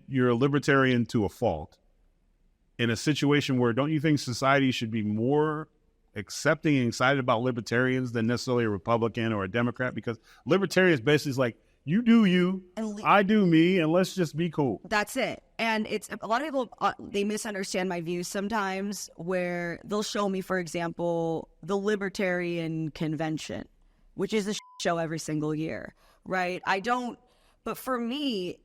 you're a libertarian to a fault in a situation where don't you think society should be more accepting and excited about libertarians than necessarily a Republican or a Democrat? Because libertarians basically is like, you do you, I do me, and let's just be cool. That's it. And it's a lot of people, they misunderstand my views sometimes, where they'll show me, for example, the Libertarian Convention, which is a show every single year, right? But for me,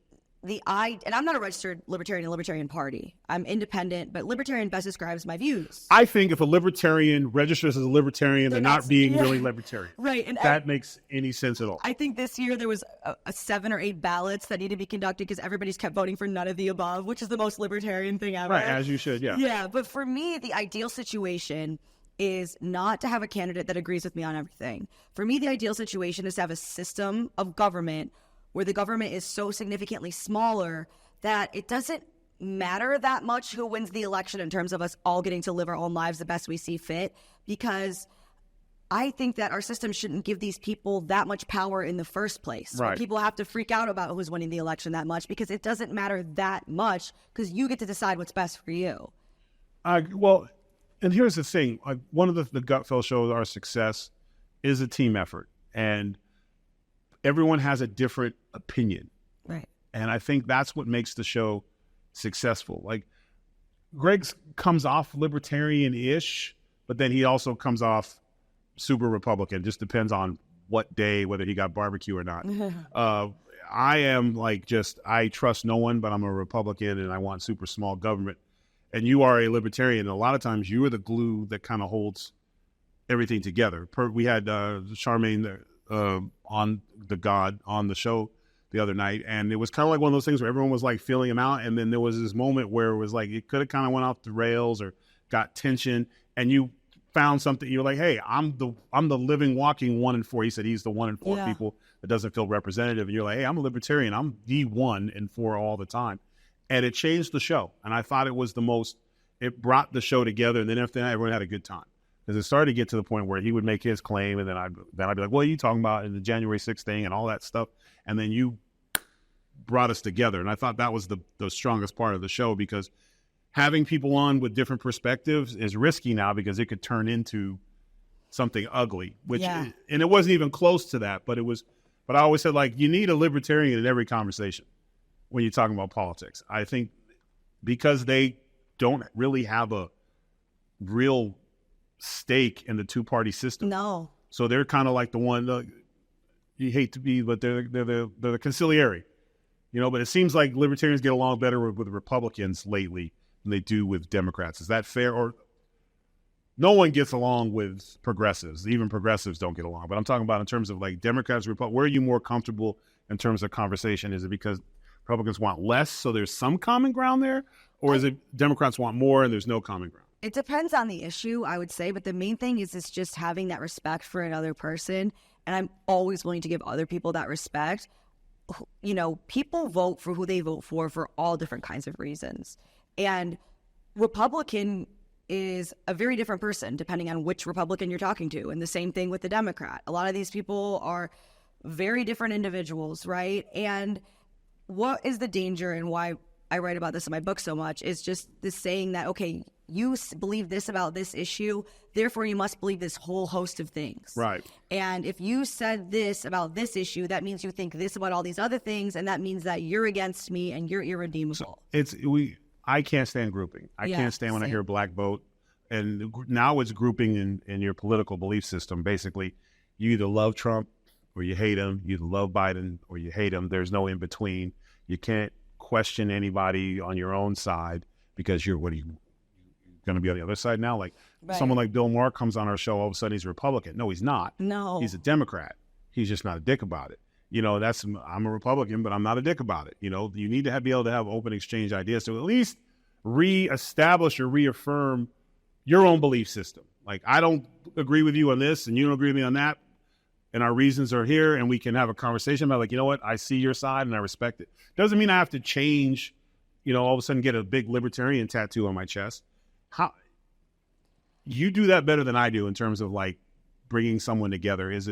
and I'm not a registered libertarian in the Libertarian Party. I'm independent, but libertarian best describes my views. I think if a libertarian registers as a libertarian, they're not being really libertarian. Right. And that makes any sense at all. I think this year there was a 7 or 8 ballots that need to be conducted because everybody's kept voting for none of the above, which is the most libertarian thing ever. Right, as you should, yeah. Yeah, but for me, the ideal situation is not to have a candidate that agrees with me on everything. For me, the ideal situation is to have a system of government where the government is so significantly smaller that it doesn't matter that much who wins the election in terms of us all getting to live our own lives the best we see fit, because I think that our system shouldn't give these people that much power in the first place. Right. People have to freak out about who's winning the election that much because it doesn't matter that much because you get to decide what's best for you. Well, and here's the thing. One of the Gutfeld shows, our success is a team effort. And everyone has a different opinion. Right. And I think that's what makes the show successful. Like, Greg comes off libertarian-ish, but then he also comes off super Republican. Just depends on what day, whether he got barbecue or not. I am like I trust no one, but I'm a Republican and I want super small government. And you are a libertarian. And a lot of times you are the glue that kind of holds everything together. We had Charmaine on the show the other night, and it was kind of like one of those things where everyone was like feeling him out, and then there was this moment where it was like it could have kind of went off the rails or got tension, and you found something. You're like, hey, I'm the living, walking 1 in 4. He said he's the 1 in 4 people that doesn't feel representative, and you're like, hey, I'm a libertarian. I'm the 1 in 4 all the time, and it changed the show. And I thought it was it brought the show together, and then after that, everyone had a good time. Because it started to get to the point where he would make his claim, and then I'd be like, "What are you talking about in the January 6th thing and all that stuff?" And then you brought us together, and I thought that was the strongest part of the show, because having people on with different perspectives is risky now because it could turn into something ugly. And it wasn't even close to that, but it was. But I always said, like, you need a libertarian in every conversation when you're talking about politics. I think because they don't really have a real stake in the two-party system. No. So they're kind of like the one you hate to be, but they're the conciliary, but it seems like libertarians get along better with Republicans lately than they do with Democrats. Is that fair? Or no one gets along with progressives. Even progressives don't get along. But I'm talking about in terms of like Democrats, Republicans, where are you more comfortable in terms of conversation? Is it because Republicans want less, so there's some common ground there? Or is it Democrats want more and there's no common ground? It depends on the issue, I would say, but the main thing is just having that respect for another person, and I'm always willing to give other people that respect. People vote for who they vote for all different kinds of reasons, and Republican is a very different person depending on which Republican you're talking to, and the same thing with the Democrat. A lot of these people are very different individuals, right? And what is the danger and why I write about this in my book so much is just this saying that, okay, you believe this about this issue, therefore you must believe this whole host of things. Right. And if you said this about this issue, that means you think this about all these other things, and that means that you're against me and you're irredeemable. So I can't stand grouping. I can't stand when I hear black vote. And now it's grouping in your political belief system. Basically, you either love Trump or you hate him. You either love Biden or you hate him. There's no in between. You can't question anybody on your own side because you're going to be on the other side now? Like someone like Bill Maher comes on our show, all of a sudden he's a Republican. No, he's not. No. He's a Democrat. He's just not a dick about it. I'm a Republican, but I'm not a dick about it. You need to be able to have open exchange ideas to at least reestablish or reaffirm your own belief system. Like, I don't agree with you on this and you don't agree with me on that, and our reasons are here, and we can have a conversation about, like, you know what, I see your side and I respect it. Doesn't mean I have to change, all of a sudden get a big libertarian tattoo on my chest. How you do that better than I do in terms of like bringing someone together? Is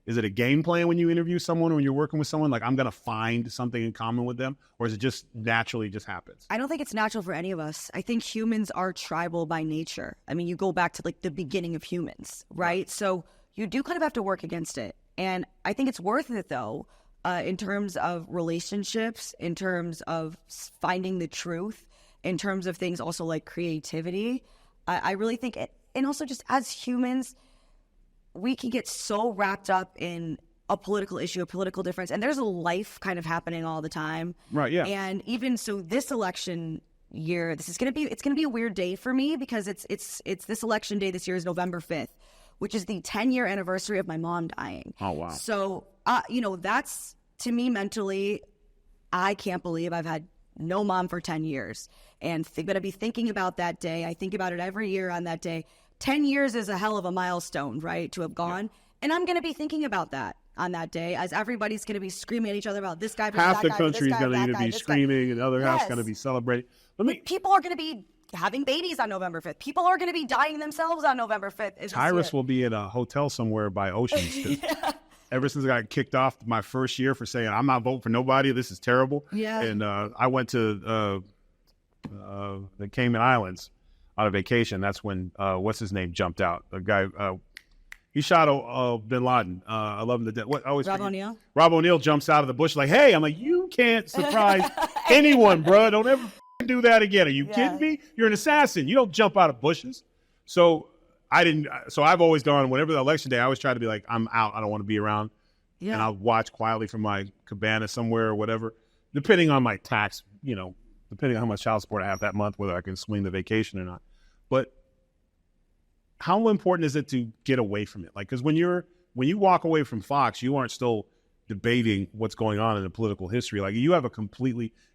Is it a game plan when you interview someone, when you're working with someone? Like, I'm going to find something in common with them? Or is it just naturally just happens? I don't think it's natural for any of us. I think humans are tribal by nature. I mean, you go back to like the beginning of humans, right? So you do kind of have to work against it. And I think it's worth it, though, in terms of relationships, in terms of finding the truth, in terms of things also like creativity. I really think it, and also just as humans, we can get so wrapped up in a political issue, a political difference, and there's a life kind of happening all the time. Right, yeah. And even so this election year, it's going to be a weird day for me because it's this election day this year is November 5th, which is the 10-year anniversary of my mom dying. Oh, wow. So, that's, to me, mentally, I can't believe I've had no mom for 10 years. And I'm going to be thinking about that day. I think about it every year on that day. 10 years is a hell of a milestone, right, to have gone. Yeah. And I'm going to be thinking about that on that day as everybody's going to be screaming at each other about this guy versus half that the country is going to either be screaming and the other half's going to be celebrating. People are going to be having babies on November 5th. People are going to be dying themselves on November 5th. Tyrus will be in a hotel somewhere by oceans. Yeah. Ever since I got kicked off my first year for saying, I'm not voting for nobody, this is terrible. Yeah. And I went to the Cayman Islands on a vacation. That's when, what's his name, jumped out. The guy, he shot bin Laden. I love him to death. Rob O'Neill? Rob O'Neill jumps out of the bush like, hey, I'm like, you can't surprise anyone, bro. Don't ever do that again. Are you kidding me? You're an assassin. You don't jump out of bushes. So I've always gone, whenever the election day, I always try to be like, I'm out. I don't want to be around. Yeah. And I'll watch quietly from my cabana somewhere or whatever, depending on my tax, depending on how much child support I have that month, whether I can swing the vacation or not. But how important is it to get away from it? Like, because when you walk away from Fox, you aren't still debating what's going on in the political history. Like, you have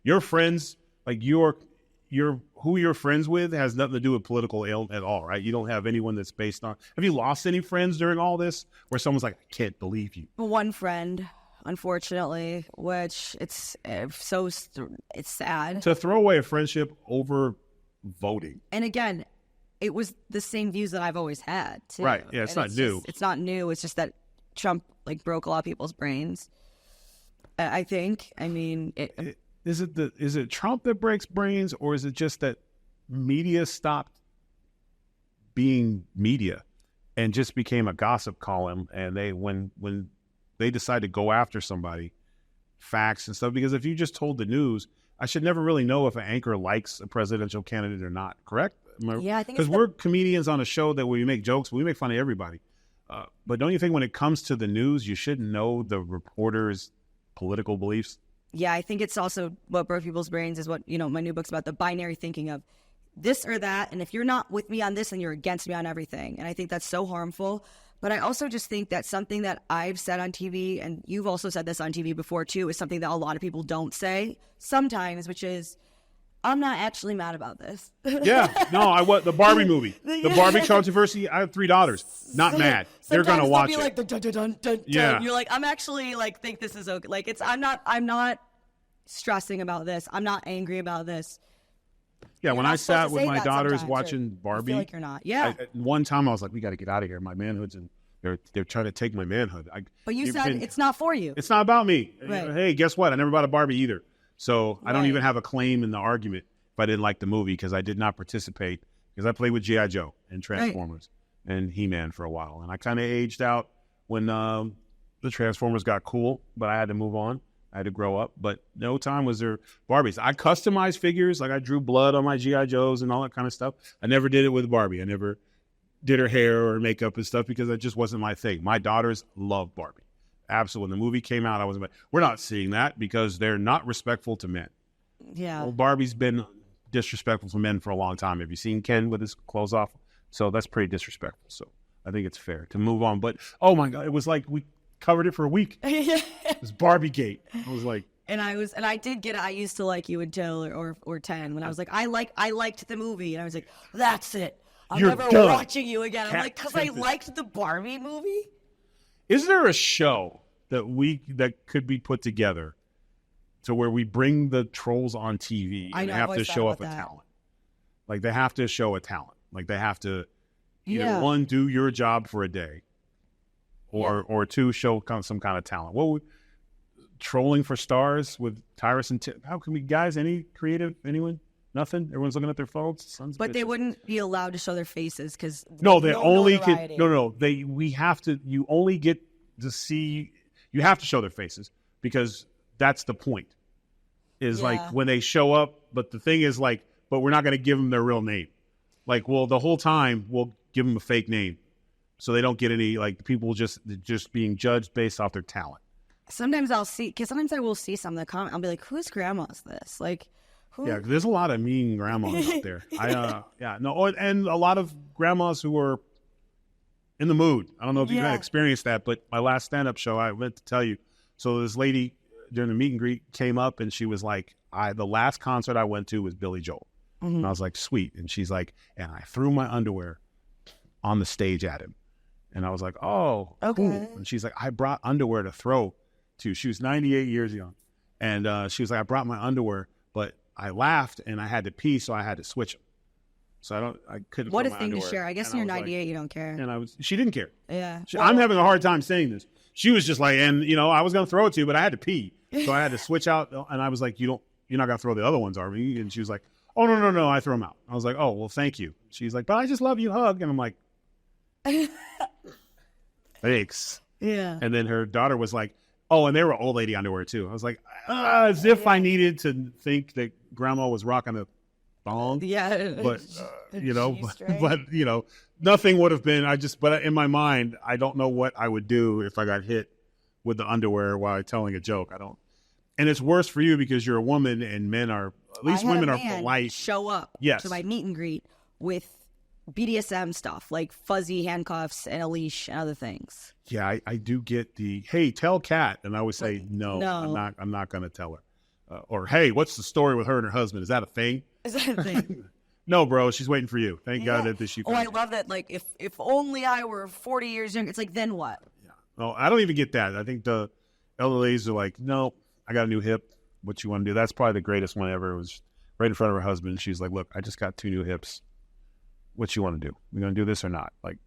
your friends, like who you're friends with has nothing to do with political at all, right? You don't have anyone that's based on. Have you lost any friends during all this where someone's like, I can't believe you? One friend, unfortunately, which it's sad. To throw away a friendship over voting. And again, it was the same views that I've always had, too. Right. Yeah, it's not new. It's not new. It's just that Trump broke a lot of people's brains. I think. I mean, is it Trump that breaks brains, or is it just that media stopped being media and just became a gossip column? And when they decide to go after somebody, facts and stuff, because if you just told the news, I should never really know if an anchor likes a presidential candidate or not. Correct? Yeah, I think because we're comedians on a show that we make jokes, we make fun of everybody. But don't you think when it comes to the news, you should know the reporter's political beliefs? Yeah, I think it's also what broke people's brains is what, my new book's about, the binary thinking of this or that. And if you're not with me on this, then you're against me on everything. And I think that's so harmful. But I also just think that something that I've said on TV, and you've also said this on TV before too, is something that a lot of people don't say sometimes, which is, I'm not actually mad about this. Yeah, no, the Barbie movie, the Barbie controversy. I have 3 daughters. Not mad. They're gonna watch it. Like, dun, dun, dun, dun, yeah. Dun. You're like, I'm actually think this is okay. Like, I'm not stressing about this. I'm not angry about this. Yeah, when I sat with my daughters watching Barbie, I feel like you're not. Yeah. One time I was like, we got to get out of here. My manhood's in. They're trying to take my manhood. But you said it's not for you. It's not about me. Right. Hey, guess what? I never bought a Barbie either. So I don't even have a claim in the argument if I didn't like the movie, because I did not participate, because I played with G.I. Joe and Transformers and He-Man for a while. And I kind of aged out when the Transformers got cool, but I had to move on. I had to grow up. But no time was there Barbies. I customized figures. Like, I drew blood on my G.I. Joes and all that kind of stuff. I never did it with Barbie. I never did her hair or makeup and stuff, because that just wasn't my thing. My daughters love Barbie. Absolutely. When the movie came out, I was like, we're not seeing that because they're not respectful to men. Yeah. Well, Barbie's been disrespectful to men for a long time. Have you seen Ken with his clothes off? So that's pretty disrespectful. So I think it's fair to move on. But, oh my God, it was like we covered it for a week. It was Barbie Gate. I was like. And I did get it. I used to like you until or 10 when I was like, I liked the movie. And I was like, that's it. I'm never watching you again. I'm like, because I liked the Barbie movie. Is there a show that could be put together to where we bring the trolls on TV and they have to show up a talent? Like, they have to show a talent. Like, they have to either one, do your job for a day, or two, show some kind of talent. What would trolling for stars with Tyrus and Timpf? How can we, guys? Any creative? Anyone? Nothing. Everyone's looking at their phones. Sons of But they bitches. wouldn't be allowed to show their faces because No, they only can. notoriety. No. We have to. You only get to see. You have to show their faces because that's the point. Is like when they show up. But the thing is, like, but we're not going to give them their real name. Like, well, the whole time we'll give them a fake name, so they don't get any. Like, people just being judged based off their talent. Sometimes I'll see, because sometimes I will see some of the comment. I'll be like, "Whose grandma is this?" Like, who? Yeah, there's a lot of mean grandmas out there. And a lot of grandmas who are in the mood. I don't know if you've experienced that, but my last stand-up show, I meant to tell you. So this lady during the meet and greet came up and she was like, the last concert I went to was Billy Joel. Mm-hmm. And I was like, sweet. And she's like, and I threw my underwear on the stage at him. And I was like, oh, okay. Cool. And she's like, I brought underwear to throw to. She was 98 years young. And she was like, I brought my underwear, but I laughed and I had to pee, so I had to switch them. So I couldn't. What a thing to share. I guess when you're 98, like, you don't care. And she didn't care. Yeah. I'm having a hard time saying this. She was just like, and I was going to throw it to you, but I had to pee. So I had to switch out. And I was like, you're not going to throw the other ones, are we? And she was like, oh, no, I threw them out. I was like, oh, well, thank you. She's like, but I just love you, hug. And I'm like, thanks. Yeah. And then her daughter was like, oh, and they were old lady underwear too. I was like, as if I needed to think that grandma was rocking a thong. Yeah. But, but nothing would have been, but in my mind, I don't know what I would do if I got hit with the underwear while telling a joke. I don't. And it's worse for you because you're a woman and men are, at least women are polite. Show up to my meet and greet with BDSM stuff like fuzzy handcuffs and a leash and other things. Yeah, I do get the, hey, tell Kat. And I would say, no. I'm not going to tell her. Or, hey, what's the story with her and her husband? Is that a thing? Is that a thing? No, bro, she's waiting for you. Thank God that she. I love that. Like, if only I were 40 years younger. It's like, then what? Yeah. No, I don't even get that. I think the elderlies are like, no, I got a new hip. What you want to do? That's probably the greatest one ever. It was right in front of her husband. She's like, look, I just got 2 new hips. What you want to do? We going to do this or not? Like,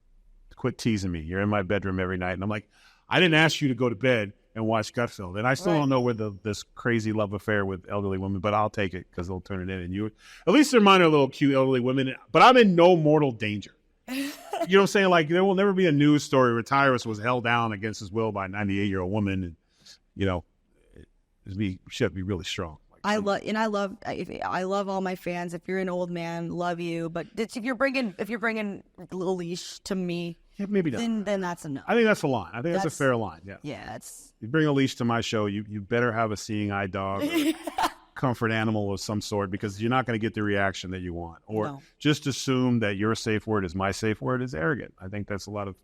quit teasing me. You're in my bedroom every night. And I'm like, I didn't ask you to go to bed and watch Gutfeld. And I still don't know where this crazy love affair with elderly women, but I'll take it because they'll turn it in. And at least they're mine are little cute elderly women, but I'm in no mortal danger. You know what I'm saying? Like, there will never be a news story where Tyrus was held down against his will by a 98-year-old woman. And, should be really strong. I love all my fans. If you're an old man, love you. But if you're bringing a little leash to me, maybe not. Then that's enough. I think that's a line. I think that's a fair line. Yeah. Yeah. You bring a leash to my show, you better have a seeing eye dog, or comfort animal of some sort, because you're not going to get the reaction that you want. Or just assume that your safe word is my safe word is arrogant. I think that's a lot of